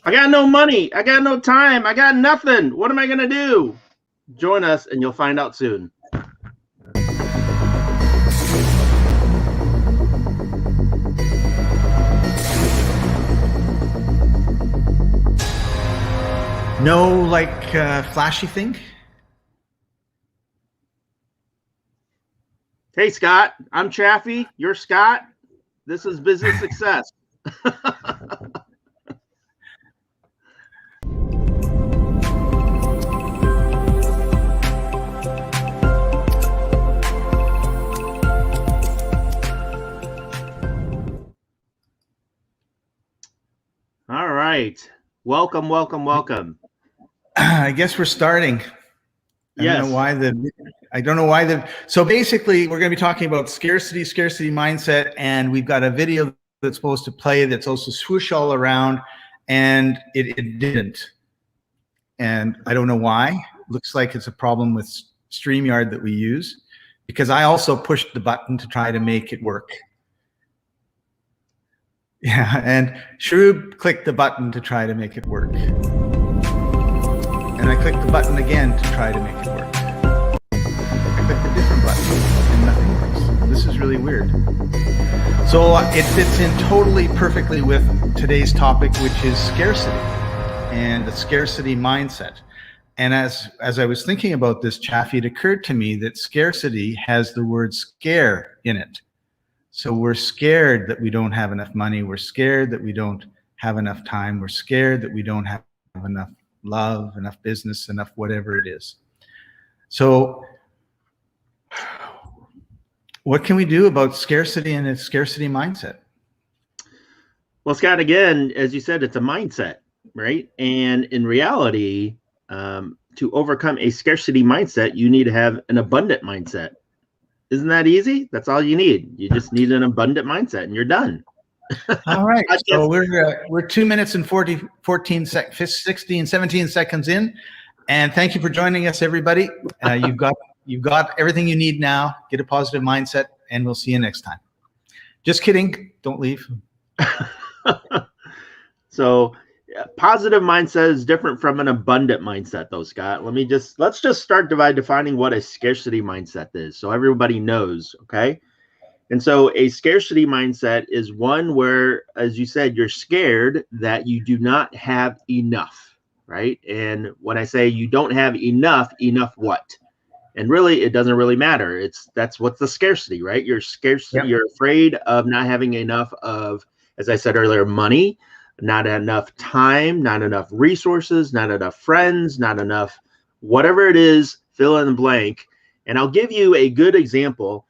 I got no money. I got no time. I got nothing. What am I going to do? Join us and you'll find out soon. No, flashy thing? Hey, Scott. I'm Chaffee. You're Scott. This is Business Success. All right. Welcome, welcome, welcome. I guess we're starting. Yes. I don't know why so basically we're going to be talking about scarcity mindset, and we've got a video that's supposed to play that's also swoosh all around, and it didn't. And I don't know why. Looks like it's a problem with StreamYard that we use, because I also pushed the button to try to make it work. Yeah, and Shroob clicked the button to try to make it work. And I clicked the button again to try to make it work. I clicked a different button and nothing works. This is really weird. So it fits in totally perfectly with today's topic, which is scarcity and the scarcity mindset. And as I was thinking about this, Chaffee, it occurred to me that scarcity has the word scare in it. So we're scared that we don't have enough money. We're scared that we don't have enough time. We're scared that we don't have enough love, enough business, enough whatever it is. So what can we do about scarcity and its scarcity mindset? Well, Scott, again, as you said, it's a mindset, right? And in reality, to overcome a scarcity mindset, you need to have an abundant mindset. Isn't that easy? That's all you need. You just need an abundant mindset and you're done. All right. So we're 2 minutes and 16, 17 seconds in. And thank you for joining us, everybody. You've got everything you need now. Get a positive mindset, and we'll see you next time. Just kidding. Don't leave. So positive mindset is different from an abundant mindset, though, Scott. Let's just start by defining what a scarcity mindset is, so everybody knows. Okay. And so a scarcity mindset is one where, as you said, you're scared that you do not have enough, right? And when I say you don't have enough what? And really, it doesn't really matter. That's what's the scarcity, right? You're scarce. Yep. You're afraid of not having enough of, as I said earlier, money, not enough time, not enough resources, not enough friends, not enough, whatever it is, fill in the blank. And I'll give you a good example.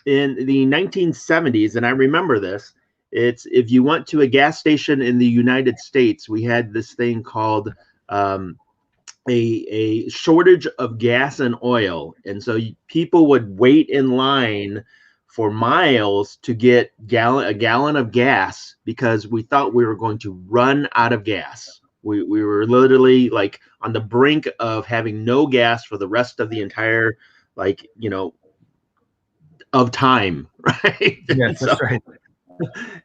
In the 1970s, and I remember this, it's if you went to a gas station in the United States, we had this thing called a shortage of gas and oil. And so people would wait in line for miles to get a gallon of gas because we thought we were going to run out of gas. We were literally like on the brink of having no gas for the rest of the entire, of time, right? Yes, that's right.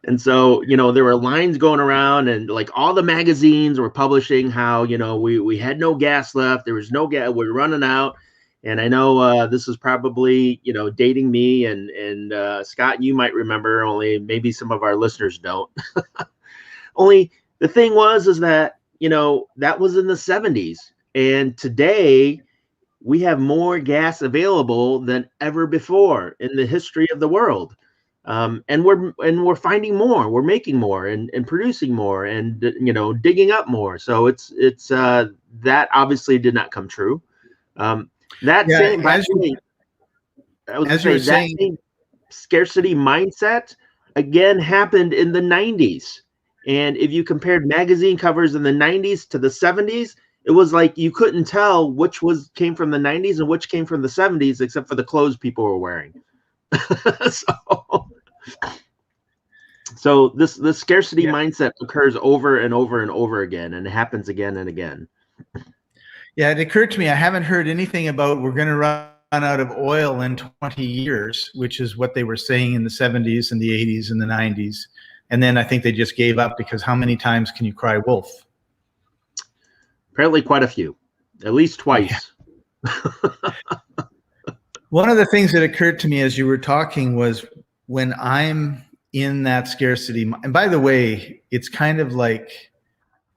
And so, there were lines going around, and like all the magazines were publishing how, we had no gas left. There was no gas. We were running out. And I know this is probably, dating me, and Scott, you might remember, only maybe some of our listeners don't. Only the thing is that, that was in the 70s. And today we have more gas available than ever before in the history of the world. And we're finding more, we're making more and producing more and, digging up more. So it's that obviously did not come true. Same scarcity mindset again happened in the 90s. And if you compared magazine covers in the 90s to the 70s, it was like you couldn't tell which came from the 90s and which came from the 70s, except for the clothes people were wearing. So this scarcity mindset occurs over and over and over again, and it happens again and again. Yeah, it occurred to me, I haven't heard anything about we're going to run out of oil in 20 years, which is what they were saying in the 70s and the 80s and the 90s. And then I think they just gave up because how many times can you cry wolf? Apparently quite a few, at least twice. One of the things that occurred to me as you were talking was when I'm in that scarcity, and by the way, it's kind of like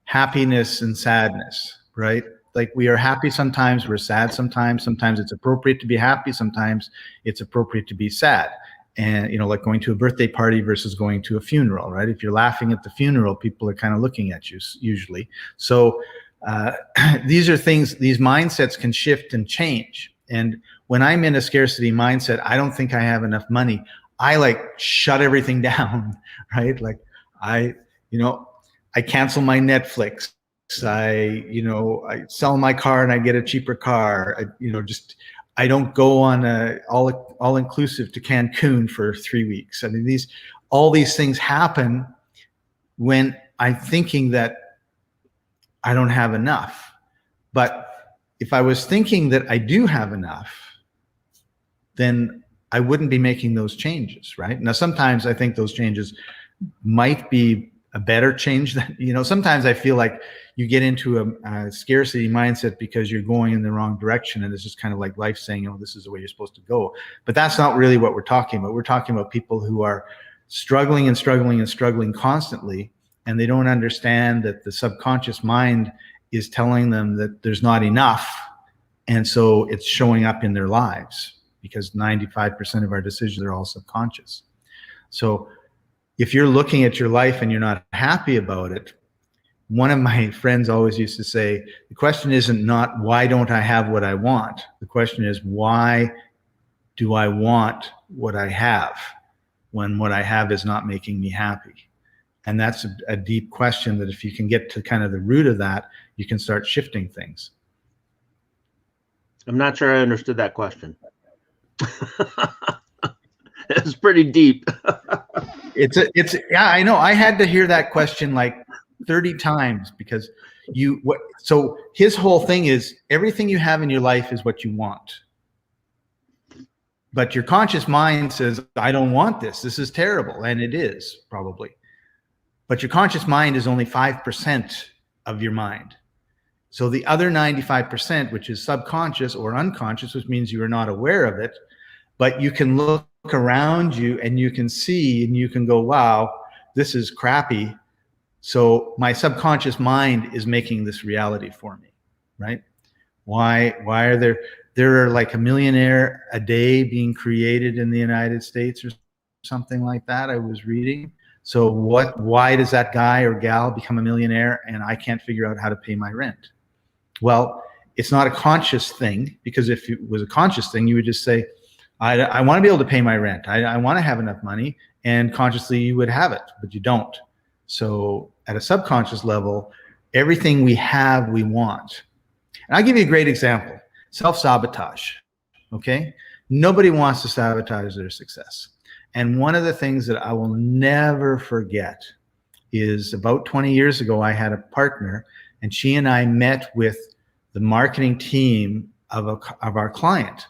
happiness and sadness, right? Like we are happy sometimes, we're sad sometimes. Sometimes it's appropriate to be happy, sometimes it's appropriate to be sad. And, you know, like going to a birthday party versus going to a funeral, right? If you're laughing at the funeral, people are kind of looking at you usually. So these are things, these mindsets can shift and change. And when I'm in a scarcity mindset, I don't think I have enough money. I like shut everything down, right? Like I cancel my Netflix. I sell my car and I get a cheaper car. I don't go on a all inclusive to Cancun for 3 weeks. I mean, all these things happen when I'm thinking that I don't have enough. But if I was thinking that I do have enough, then I wouldn't be making those changes, right? Now, sometimes I think those changes might be a better change than, sometimes I feel like you get into a scarcity mindset because you're going in the wrong direction, and it's just kind of like life saying, this is the way you're supposed to go. But that's not really what we're talking about. We're talking about people who are struggling and struggling and struggling constantly, and they don't understand that the subconscious mind is telling them that there's not enough, and so it's showing up in their lives, because 95% of our decisions are all subconscious. So if you're looking at your life and you're not happy about it, one of my friends always used to say, the question isn't not why don't I have what I want? The question is, why do I want what I have when what I have is not making me happy? And that's a deep question that if you can get to kind of the root of that, you can start shifting things. I'm not sure I understood that question. It's pretty deep. Yeah, I know. I had to hear that question like 30 times because so his whole thing is everything you have in your life is what you want. But your conscious mind says, I don't want this. This is terrible. And it is probably. But your conscious mind is only 5% of your mind. So the other 95%, which is subconscious or unconscious, which means you are not aware of it, but you can look around you and you can see and you can go, wow, this is crappy. So my subconscious mind is making this reality for me, right? Why are there are like a millionaire a day being created in the United States or something like that, I was reading. So why does that guy or gal become a millionaire and I can't figure out how to pay my rent? Well, it's not a conscious thing, because if it was a conscious thing, you would just say, I want to be able to pay my rent. I want to have enough money, and consciously you would have it, but you don't. So at a subconscious level, everything we have, we want. And I'll give you a great example. Self-sabotage, okay? Nobody wants to sabotage their success. And one of the things that I will never forget is about 20 years ago, I had a partner, and she and I met with the marketing team of our client.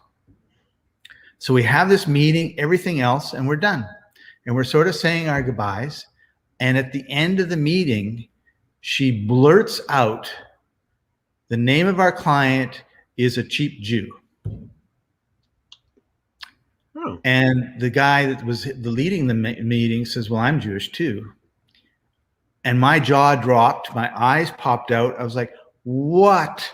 So we have this meeting, everything else, and we're done. And we're sort of saying our goodbyes. And at the end of the meeting, she blurts out, the name of our client is a cheap Jew. Oh. And the guy that was leading the meeting says, well, I'm Jewish too. And my jaw dropped, my eyes popped out. I was like, what?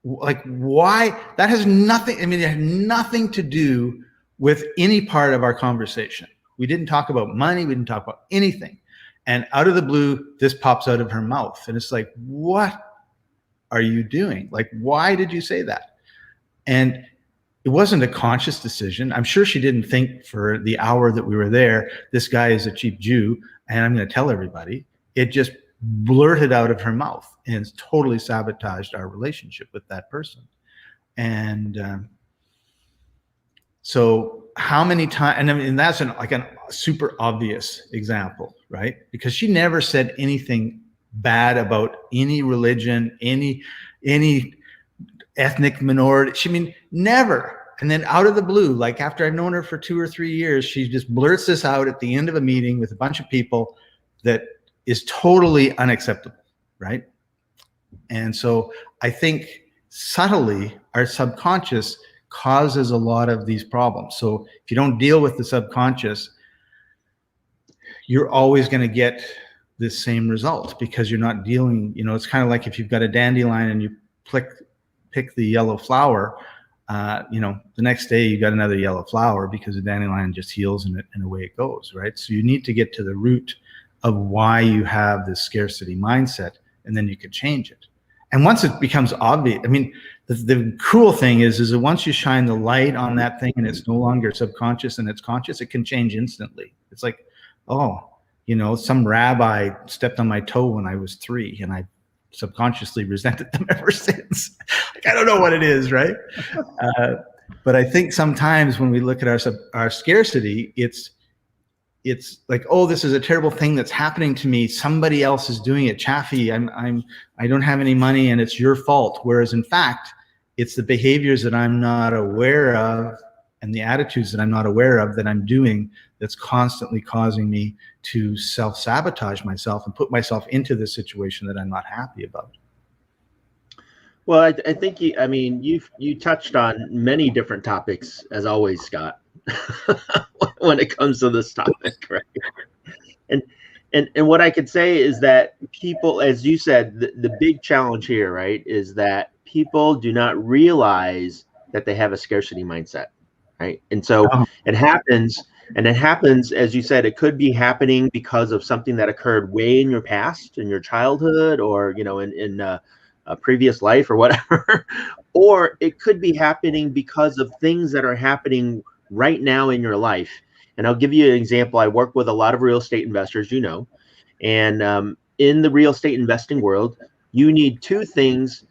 Like, why? That has nothing, it had nothing to do with any part of our conversation. We didn't talk about money. We didn't talk about anything. And out of the blue, this pops out of her mouth. And it's like, what are you doing? Like, why did you say that? And it wasn't a conscious decision. I'm sure she didn't think for the hour that we were there, this guy is a cheap Jew and I'm going to tell everybody. It just blurted out of her mouth, and it's totally sabotaged our relationship with that person. And so how many times, and I mean, that's like a super obvious example, right? Because she never said anything bad about any religion, any ethnic minority. Never. And then out of the blue, like after I've known her for 2 or 3 years, she just blurts this out at the end of a meeting with a bunch of people that is totally unacceptable, right? And so I think subtly our subconscious causes a lot of these problems. So if you don't deal with the subconscious, you're always going to get this same result because you're not dealing, it's kind of like if you've got a dandelion and you pick the yellow flower, the next day you got another yellow flower because the dandelion just heals and away it goes, right? So you need to get to the root of why you have this scarcity mindset, and then you can change it. And once it becomes obvious, I mean, the cool thing is that once you shine the light on that thing and it's no longer subconscious and it's conscious, it can change instantly. It's like, oh, some rabbi stepped on my toe when I was 3 and I subconsciously resented them ever since. Like, I don't know what it is, right? But I think sometimes when we look at our scarcity, it's like, oh, this is a terrible thing that's happening to me. Somebody else is doing it. Chaffee, I don't have any money and it's your fault. Whereas in fact, it's the behaviors that I'm not aware of and the attitudes that I'm not aware of that I'm doing that's constantly causing me to self-sabotage myself and put myself into this situation that I'm not happy about. Well, I think you touched on many different topics as always, Scott, when it comes to this topic, right? And what I could say is that people, as you said, the big challenge here, right, is that people do not realize that they have a scarcity mindset, right? And so it happens, as you said, it could be happening because of something that occurred way in your past, in your childhood, or in a previous life or whatever, or it could be happening because of things that are happening right now in your life. And I'll give you an example. I work with a lot of real estate investors, and in the real estate investing world, you need 2 things.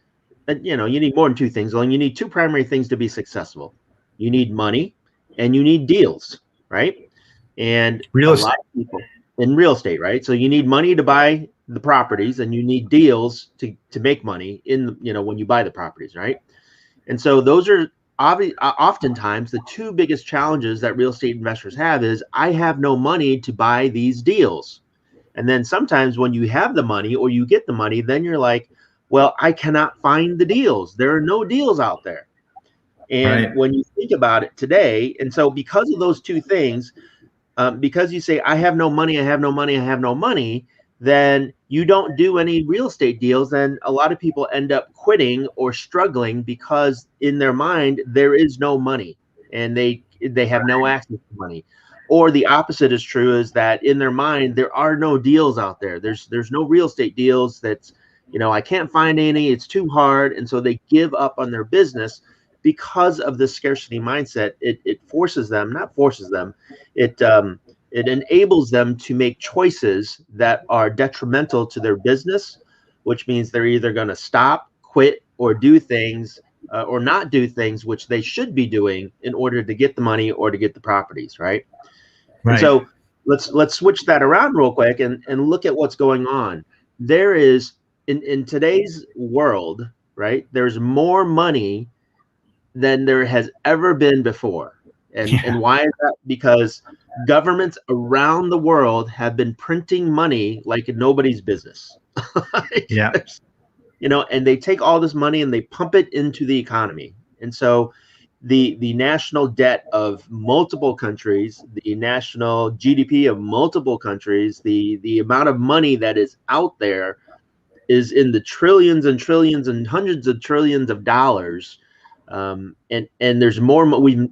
You need more than 2 things. Well, you need 2 primary things to be successful. You need money and you need deals, right? And a lot of people in real estate, right? So you need money to buy the properties and you need deals to make money when you buy the properties, right? And so those are oftentimes the 2 biggest challenges that real estate investors have is I have no money to buy these deals. And then sometimes when you have the money or you get the money, then you're like, well, I cannot find the deals. There are no deals out there. And when you think about it today, and so because of those 2 things, because you say, I have no money, I have no money, I have no money, then you don't do any real estate deals. Then a lot of people end up quitting or struggling because in their mind, there is no money and they have no access to money. Or the opposite is true, is that in their mind, there are no deals out there. There's no real estate deals that's, I can't find any, it's too hard. And so they give up on their business because of the scarcity mindset. It forces them, not forces them, it enables them to make choices that are detrimental to their business, which means they're either going to stop, quit, or do things or not do things which they should be doing in order to get the money or to get the properties, right? And so let's switch that around real quick and look at what's going on. There is, in today's world, right, there's more money than there has ever been before. And why is that? Because governments around the world have been printing money like nobody's business. And they take all this money and they pump it into the economy. And so the national debt of multiple countries, the national GDP of multiple countries, the amount of money that is out there is in the trillions and trillions and hundreds of trillions of dollars. And there's more.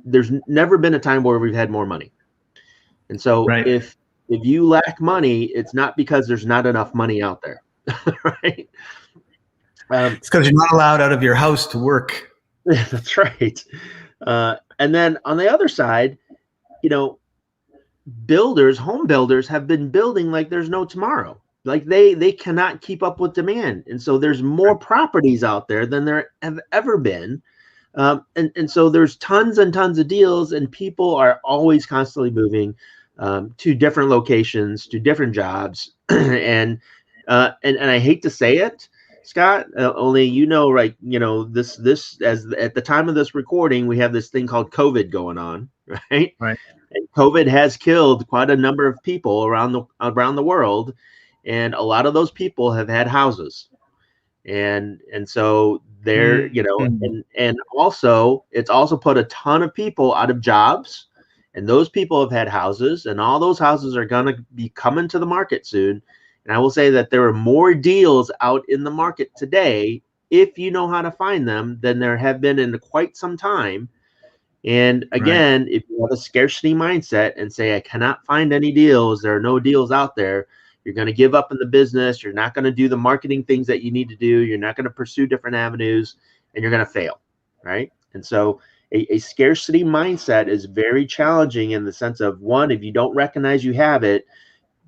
There's never been a time where we've had more money. And so if you lack money, it's not because there's not enough money out there, right? It's because you're not allowed out of your house to work. That's right. And then on the other side, home builders have been building like there's no tomorrow. Like they cannot keep up with demand. And so there's more properties out there than there have ever been. And so there's tons and tons of deals, and people are always constantly moving to different locations, to different jobs. and I hate to say it, Scott, only this as at the time of this recording, we have this thing called COVID going on, right? Right. And COVID has killed quite a number of people around the world, and a lot of those people have had houses. And so there, you know, Mm. and also it's also put a ton of people out of jobs, and those people have had houses, and all those houses are going to be coming to the market soon. And I will say that there are more deals out in the market today, if you know how to find them, than there have been in quite some time. And Right. again, if you have a scarcity mindset and say, I cannot find any deals, there are no deals out there, you're going to give up in the business. You're not going to do the marketing things that you need to do. You're not going to pursue different avenues, and you're going to fail. Right. And so a scarcity mindset is very challenging in the sense of, one, if you don't recognize you have it,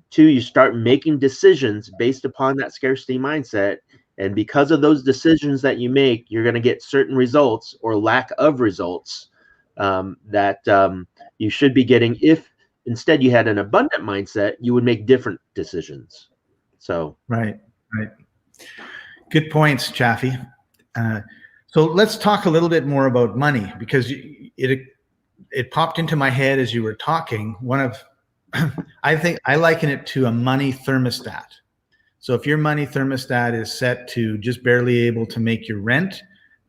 two, you start making decisions based upon that scarcity mindset. And because of those decisions that you make, you're going to get certain results or lack of results that you should be getting. If instead you had an abundant mindset, you would make different decisions. So, Right. Good points, Chaffee. So let's talk a little bit more about money, because it popped into my head as you were talking. One of I think I liken it to a money thermostat. So if your money thermostat is set to just barely able to make your rent,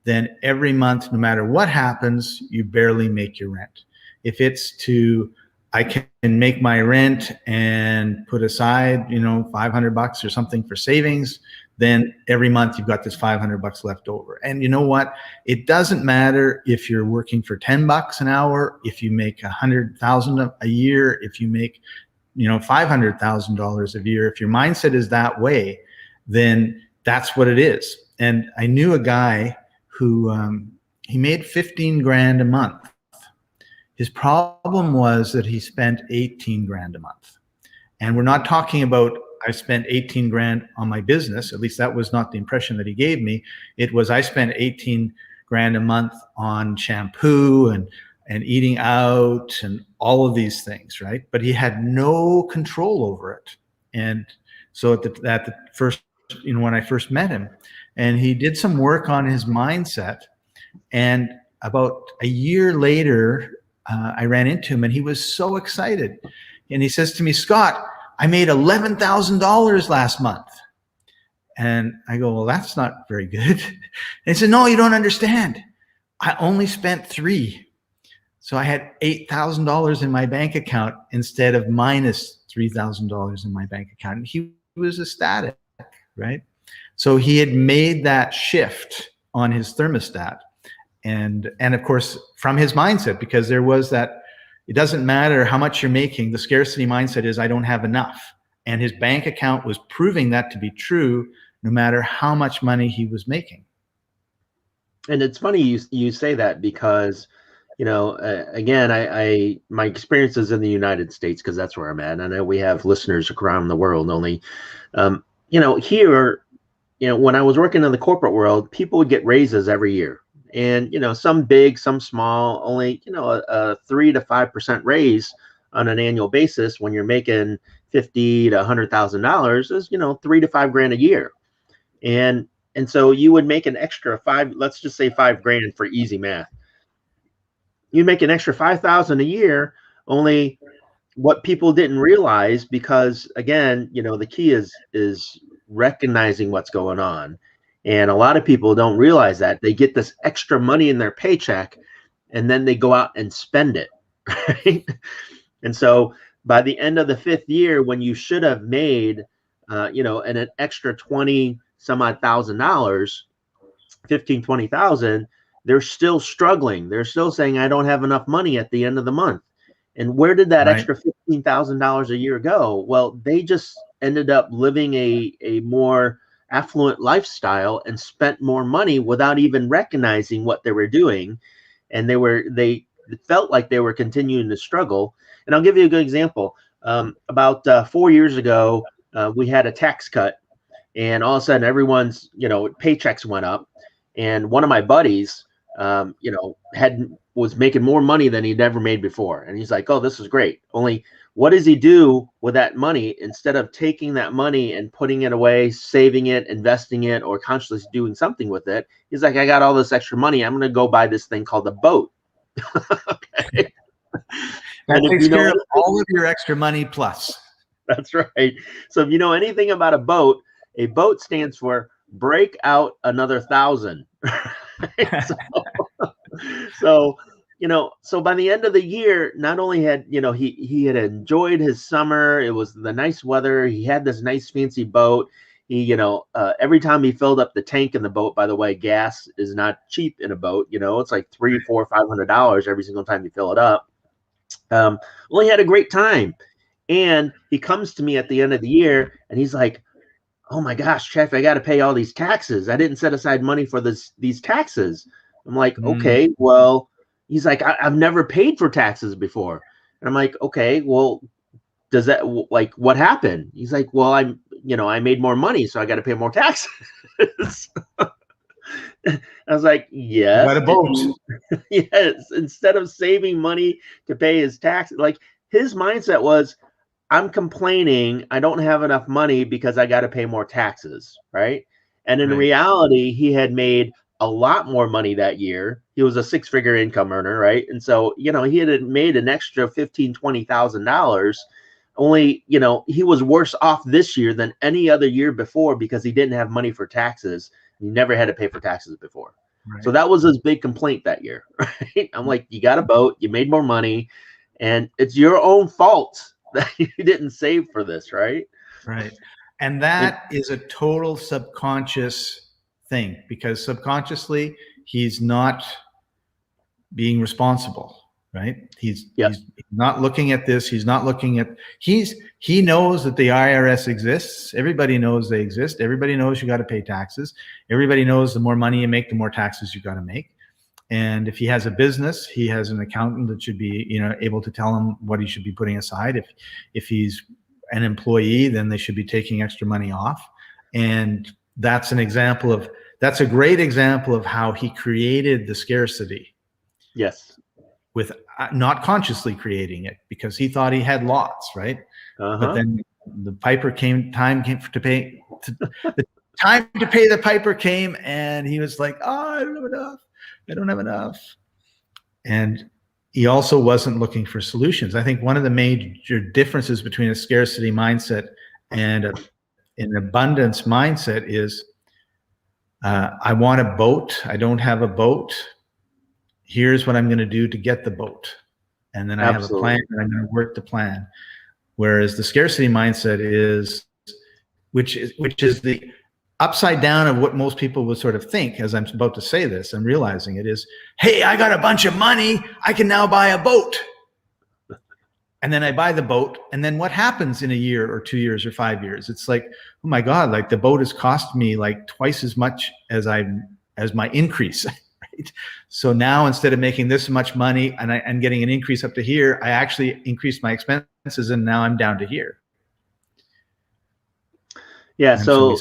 then every month, no matter what happens, you barely make your rent. If it's to, I can make my rent and put aside, $500 or something for savings, then every month you've got this $500 left over. And you know what? It doesn't matter if you're working for $10 an hour, if you make $100,000 a year, if you make $500,000 a year. If your mindset is that way, then that's what it is. And I knew a guy who he made 15 grand a month. His problem was that he spent 18 grand a month. And we're not talking about I spent 18 grand on my business. At least that was not the impression that he gave me. It was I spent 18 grand a month on shampoo and eating out and all of these things, right? But he had no control over it. And so at the first, when I first met him, and he did some work on his mindset, and about a year later, I ran into him, and he was so excited. And he says to me, Scott, I made $11,000 last month. And I go, well, that's not very good. And he said, no, you don't understand. I only spent $3,000. So I had $8,000 in my bank account instead of minus $3,000 in my bank account. And he was ecstatic, right? So he had made that shift on his thermostat. And of course, from his mindset, because there was that, it doesn't matter how much you're making. The scarcity mindset is I don't have enough. And his bank account was proving that to be true no matter how much money he was making. and it's funny you say that, because again, my experience is in the United States, because that's where I'm at. And I know we have listeners around the world. Only, here, when I was working in the corporate world, people would get raises every year, and some big, some small. Only a 3 to 5% raise on an annual basis when you're making $50,000 to $100,000 is $3 to $5 grand a year, and so you would make an extra let's just say $5 grand for easy math. You make an extra 5,000 a year. Only what people didn't realize, because again, the key is recognizing what's going on. And a lot of people don't realize that they get this extra money in their paycheck, and then they go out and spend it. Right. And so by the end of the 5th year, when you should have made an extra 20 some odd $1,000, 15, 20,000, they're still struggling. They're still saying, I don't have enough money at the end of the month. And where did that extra $15,000 a year go? Well, they just ended up living a more affluent lifestyle and spent more money without even recognizing what they were doing. And they felt like they were continuing to struggle. And I'll give you a good example. About 4 years ago, we had a tax cut, and all of a sudden everyone's, paychecks went up. And one of my buddies, was making more money than he'd ever made before. And he's like, oh, this is great. Only what does he do with that money? Instead of taking that money and putting it away, saving it, investing it, or consciously doing something with it, he's like, I got all this extra money. I'm going to go buy this thing called a boat. Okay. That takes care of all of your extra money plus. That's right. So if you know anything about a boat stands for break out another 1,000. So, so by the end of the year, not only had, he had enjoyed his summer, it was the nice weather, he had this nice fancy boat. He, every time he filled up the tank in the boat, by the way, gas is not cheap in a boat, it's like $300, $400, $500 every single time you fill it up. Well, he had a great time. And he comes to me at the end of the year and he's like, oh my gosh, Chaffee, I got to pay all these taxes. I didn't set aside money for these taxes. I'm like, okay, well, he's like, I've never paid for taxes before. And I'm like, okay, well, does that, like, what happened? He's like, well, I made more money, so I got to pay more taxes. I was like, yes. Got a boat. Yes. Instead of saving money to pay his taxes, like his mindset was, I'm complaining I don't have enough money because I got to pay more taxes, right? And in reality, he had made a lot more money that year. He was a 6-figure income earner, right? And so, he had made an extra $15,000, $20,000. Only, he was worse off this year than any other year before because he didn't have money for taxes. He never had to pay for taxes before. Right. So that was his big complaint that year, right? I'm like, you got a boat, you made more money, and it's your own fault that you didn't save for this, right? Right. And that is a total subconscious thing, because subconsciously he's not being responsible, right? He's not looking at this. He's not looking at, he knows that the IRS exists. Everybody knows they exist. Everybody knows you got to pay taxes. Everybody knows the more money you make, the more taxes you got to make. And if he has a business, he has an accountant that should be, able to tell him what he should be putting aside. If he's an employee, then they should be taking extra money off. And that's a great example of how he created the scarcity. Yes. With not consciously creating it, because he thought he had lots, right? But then the time came to pay. The time to pay the piper came, and he was like, "Oh, I don't have enough. I don't have enough." And he also wasn't looking for solutions. I think one of the major differences between a scarcity mindset and an abundance mindset is, I want a boat. I don't have a boat. Here's what I'm going to do to get the boat. And then I have a plan, and I'm going to work the plan. Whereas the scarcity mindset is, which is the upside down of what most people would sort of think as I'm about to say this, I'm realizing it is, hey, I got a bunch of money, I can now buy a boat. And then I buy the boat, and then what happens in a year or 2 years or 5 years? It's like, oh my God, like the boat has cost me like twice as much as my increase. Right? So now instead of making this much money and getting an increase up to here, I actually increased my expenses, and now I'm down to here. Yeah, so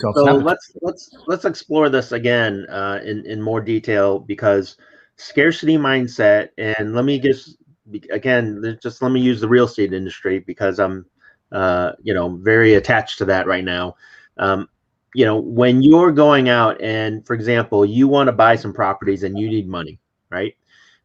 let's explore this again in more detail, because scarcity mindset, and let me just let me use the real estate industry because I'm very attached to that right now. When you're going out and, for example, you want to buy some properties and you need money, right?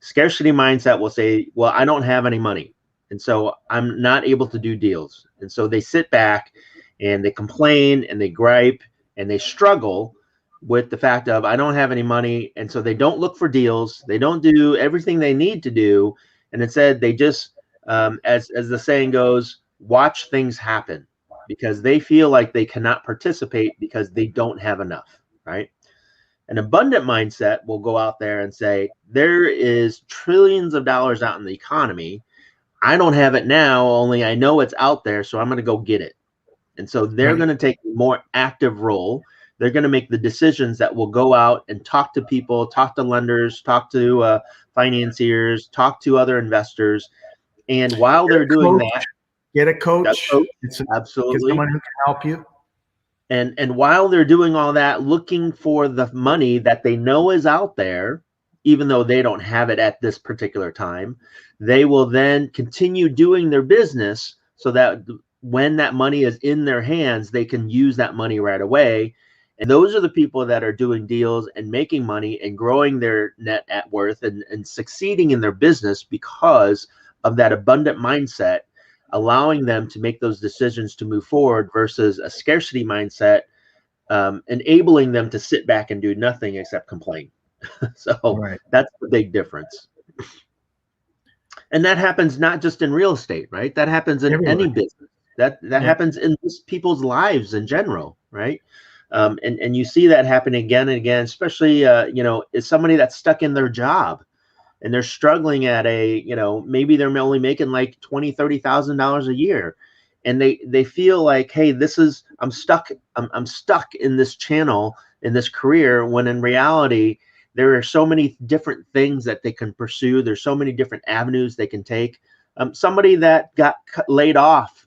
Scarcity mindset will say, well, I don't have any money, and so I'm not able to do deals. And so they sit back and they complain and they gripe and they struggle with the fact of, I don't have any money. And so they don't look for deals. They don't do everything they need to do. And instead they just, as the saying goes, watch things happen, because they feel like they cannot participate because they don't have enough, right? An abundant mindset will go out there and say, there is trillions of dollars out in the economy. I don't have it now, only I know it's out there, so I'm going to go get it. And so they're going to take a more active role. They're going to make the decisions that will go out and talk to people, talk to lenders, talk to financiers, talk to other investors. And while they're doing that, get a coach. Absolutely. Get someone who can help you. And while they're doing all that, looking for the money that they know is out there, even though they don't have it at this particular time, they will then continue doing their business so that when that money is in their hands, they can use that money right away. And those are the people that are doing deals and making money and growing their net at worth and succeeding in their business because of that abundant mindset, allowing them to make those decisions to move forward, versus a scarcity mindset enabling them to sit back and do nothing except complain. So Right. that's the big difference. And that happens not just in real estate, right? That happens in Everywhere. any business. That Yeah. happens in just people's lives in general, right? And you see that happen again and again, especially is somebody that's stuck in their job and they're struggling at maybe they're only making like $20,000-$30,000 a year, and they feel like, hey, I'm stuck. I'm stuck in this channel, in this career, when in reality there are so many different things that they can pursue. There's so many different avenues they can take. Somebody that got laid off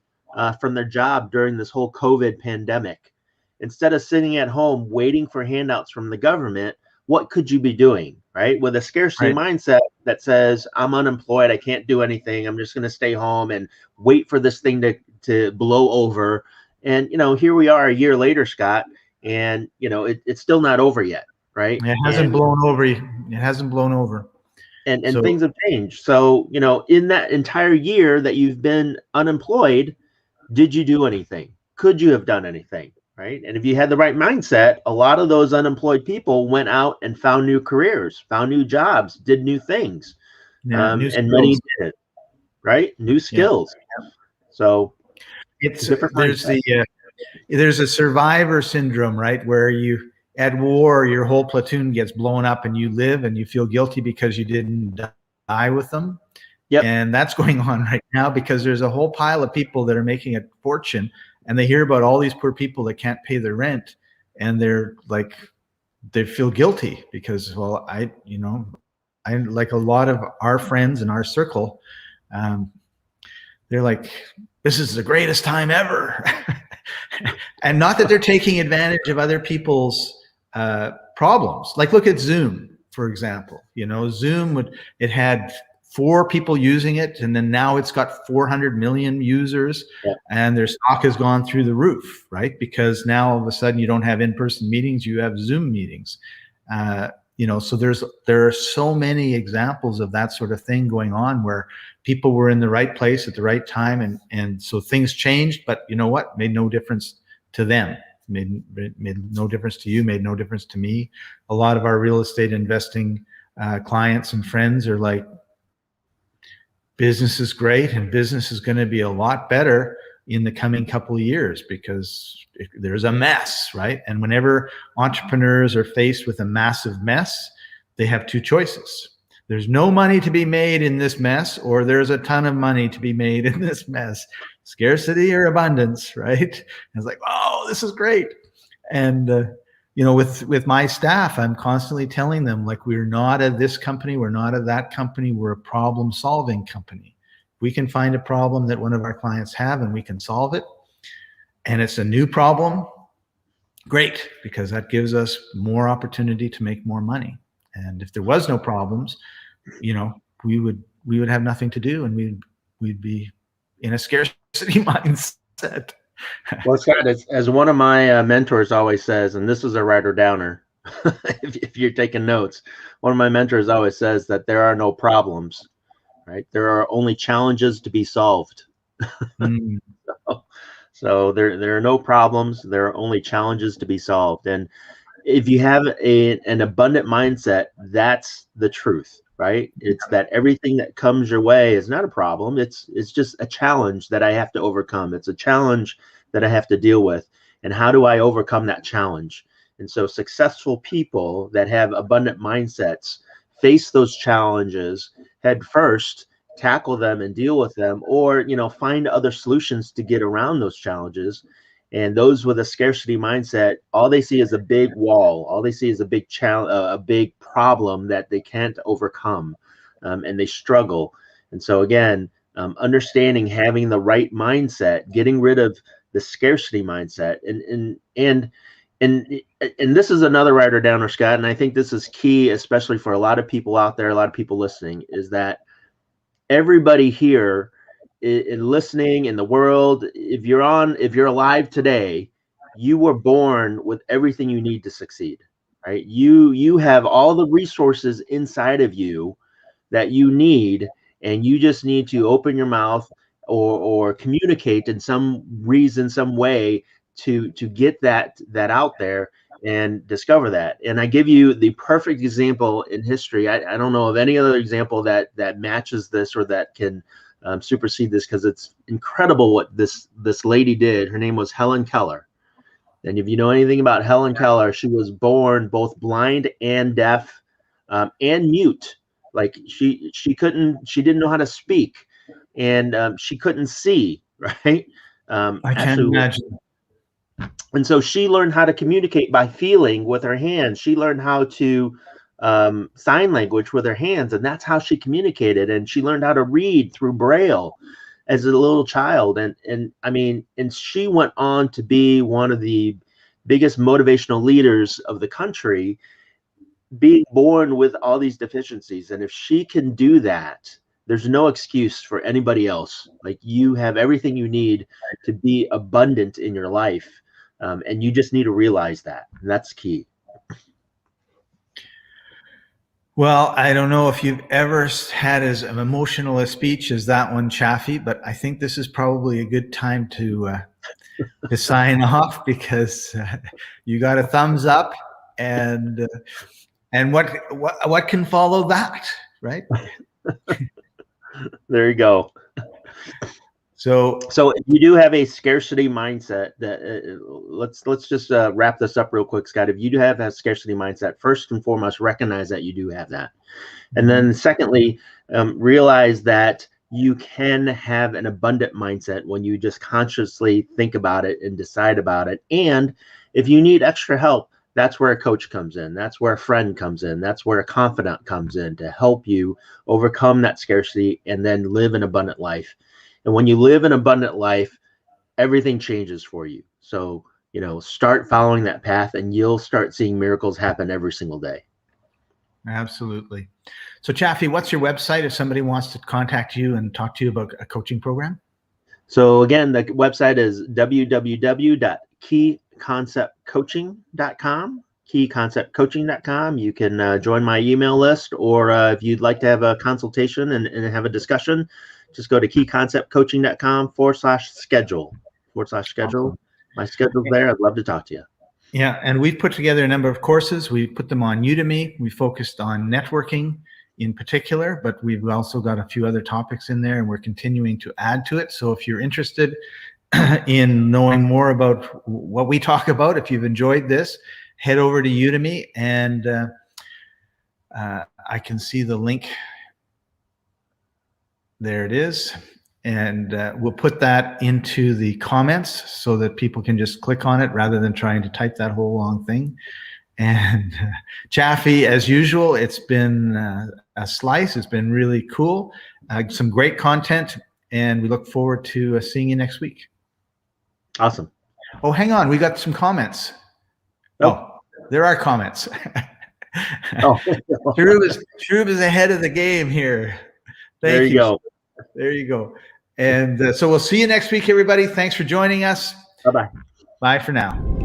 from their job during this whole COVID pandemic, instead of sitting at home waiting for handouts from the government, what could you be doing, right? With a scarcity Right. mindset that says, I'm unemployed, I can't do anything, I'm just going to stay home and wait for this thing to blow over. And here we are a year later, Scott, and it's still not over yet, right? It hasn't blown over. It hasn't blown over. And So, things have changed. So in that entire year that you've been unemployed, did you do anything? Could you have done anything? Right. And if you had the right mindset, a lot of those unemployed people went out and found new careers, found new jobs, did new things. yeah, new and many skills. did it, right? New skills. So It's different there's mindset. there's a survivor syndrome, right? Where you at war, your whole platoon gets blown up and you live and you feel guilty because you didn't die with them. Yep. And that's going on right now because there's a whole pile of people that are making a fortune and they hear about all these poor people that can't pay their rent and they're like, they feel guilty because, well, I like a lot of our friends in our circle, they're like, this is the greatest time ever. And not that they're taking advantage of other people's problems. Like look at Zoom, for example. Zoom it had 4 people using it, and then now it's got 400 million users, and their stock has gone through the roof, right? Because now all of a sudden you don't have in-person meetings, you have Zoom meetings. So there are so many examples of that sort of thing going on where people were in the right place at the right time, and so things changed, but you know what? Made no difference to them. Made no difference to you, made no difference to me. A lot of our real estate investing clients and friends are like, business is great and business is going to be a lot better in the coming couple of years because there's a mess, right? And whenever entrepreneurs are faced with a massive mess, they have 2 choices. There's no money to be made in this mess, or there's a ton of money to be made in this mess. Scarcity or abundance, right? And it's like, oh, this is great. And with my staff, I'm constantly telling them, like, we're not at this company, we're not at that company, we're a problem-solving company. We can find a problem that one of our clients have and we can solve it, and it's a new problem, great, because that gives us more opportunity to make more money. And if there was no problems, we would have nothing to do, and we'd be in a scarcity mindset. Well, Scott, as one of my mentors always says, and this is a writer downer, if you're taking notes, one of my mentors always says that there are no problems, right? There are only challenges to be solved. So there are no problems. There are only challenges to be solved. And if you have an abundant mindset, that's the truth, right? It's that everything that comes your way is not a problem. It's just a challenge that I have to overcome. It's a challenge that I have to deal with. And how do I overcome that challenge? And so successful people that have abundant mindsets face those challenges head first, tackle them and deal with them, or find other solutions to get around those challenges. And those with a scarcity mindset, all they see is a big wall. All they see is a big challenge, a big problem that they can't overcome, and they struggle. And so again, understanding, having the right mindset, getting rid of the scarcity mindset, and this is another writer downer, Scott, and I think this is key, especially for a lot of people out there, a lot of people listening, is that everybody here in listening in the world, if you're alive today, you were born with everything you need to succeed, right? You have all the resources inside of you that you need, and you just need to open your mouth or communicate in some way to get that out there and discover that. And I give you the perfect example in history. I don't know of any other example that matches this or that can supersede this, because it's incredible what this lady did. Her name was Helen Keller. And if you know anything about Helen Keller, she was born both blind and deaf, and mute. Like she didn't know how to speak, and she couldn't see, right? I can't imagine. And so she learned how to communicate by feeling with her hands. She learned how to sign language with her hands, and that's how she communicated. And she learned how to read through Braille as a little child. And I mean, and she went on to be one of the biggest motivational leaders of the country, being born with all these deficiencies. And if she can do that, there's no excuse for anybody else. Like, you have everything you need to be abundant in your life. And you just need to realize that. And that's key. Well, I don't know if you've ever had as emotional a speech as that one, Chaffee, but I think this is probably a good time to sign off, because you got a thumbs up, and what can follow that, right? There you go. So if you do have a scarcity mindset, that let's just wrap this up real quick, Scott. If you do have that scarcity mindset, first and foremost, recognize that you do have that. And then secondly, realize that you can have an abundant mindset when you just consciously think about it and decide about it. And if you need extra help, that's where a coach comes in. That's where a friend comes in. That's where a confidant comes in to help you overcome that scarcity and then live an abundant life. And when you live an abundant life, everything changes for you. So, start following that path, and you'll start seeing miracles happen every single day. Absolutely. So, Chaffee, what's your website if somebody wants to contact you and talk to you about a coaching program? So again, the website is www.keyconceptcoaching.com. keyconceptcoaching.com. You can join my email list, or if you'd like to have a consultation and have a discussion, just go to keyconceptcoaching.com/schedule. Awesome. My schedule's there. I'd love to talk to you. Yeah, and we've put together a number of courses. We put them on Udemy. We focused on networking in particular, but we've also got a few other topics in there, and we're continuing to add to it. So if you're interested in knowing more about what we talk about, if you've enjoyed this, head over to Udemy, and I can see the link. There it is. And we'll put that into the comments so that people can just click on it rather than trying to type that whole long thing. And Chaffee, as usual, it's been a slice. It's been really cool. Some great content, and we look forward to seeing you next week. Awesome. Oh, hang on. We got some comments. Oh, there are comments. Shroob is ahead of the game here. There you go. There you go. And so we'll see you next week, everybody. Thanks for joining us. Bye-bye. Bye for now.